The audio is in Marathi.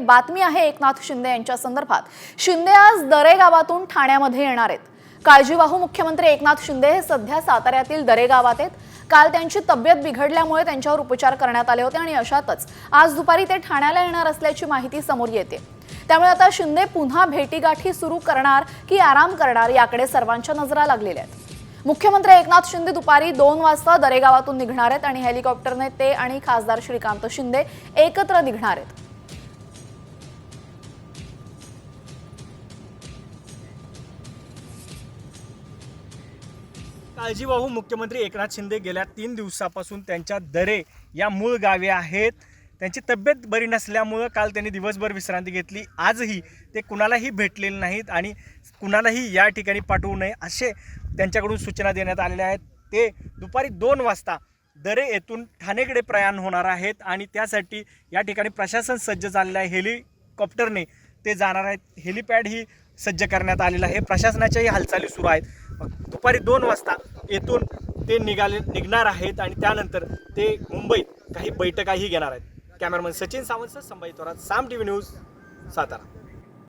बातमी आहे एकनाथ शिंदे यांच्या संदर्भात। शिंदे आज दरे गावातून ठाण्यामध्ये येणार आहेत। काळजीवाहू मुख्यमंत्री एकनाथ शिंदे हे सध्या साताऱ्यातील दरे गावात आहेत। काल त्यांची तब्येत बिघडल्यामुळे त्यांच्यावर उपचार करण्यात आले होते आणि अशातच आज दुपारी ते ठाण्याला येणार असल्याची माहिती समोर येते। त्यामुळे आता शिंदे पुन्हा भेटीगाठी सुरू करणार की आराम करणार याकडे सर्वांच्या नजरा लागलेल्या आहेत। मुख्यमंत्री एकनाथ शिंदे दुपारी 2 वाजता दरे गावातून निघणार आहेत आणि हेलिकॉप्टरने ते आणि खासदार श्रीकांत शिंदे एकत्र निघणार आहेत। काळजीवाहू मुख्यमंत्री एकनाथ शिंदे गेल्या 3 दिवसापासून त्यांच्या दरे या मूळ गावी आहेत। त्यांची तब्येत बरी नसल्यामुळे काल त्यांनी दिवसभर विश्रांती घेतली। आजही ते कुणालाही भेटलेले नाहीत आणि कुणालाही या ठिकाणी पाठवू नये असे त्यांच्याकडून सूचना देण्यात आलेल्या आहेत। ते दुपारी 2 वाजता दरे येथून ठाणेकडे प्रयाण होणार आहेत आणि त्यासाठी या ठिकाणी प्रशासन सज्ज झालेलं आहे। हेलिकॉप्टरने ते जाणार आहेत। हेलिपॅड ही सज्ज करण्यात आलेलं आहे। प्रशासनाच्याही हालचाली सुरू आहेत। दुपारी 2 वाजता येथून ते निघणार आहेत आणि त्यानंतर ते मुंबईत काही बैठकाही घेणार आहेत। कॅमेरामन सचिन सावंत, संभाजी थोरात, साम टीव्ही न्यूज, सातारा।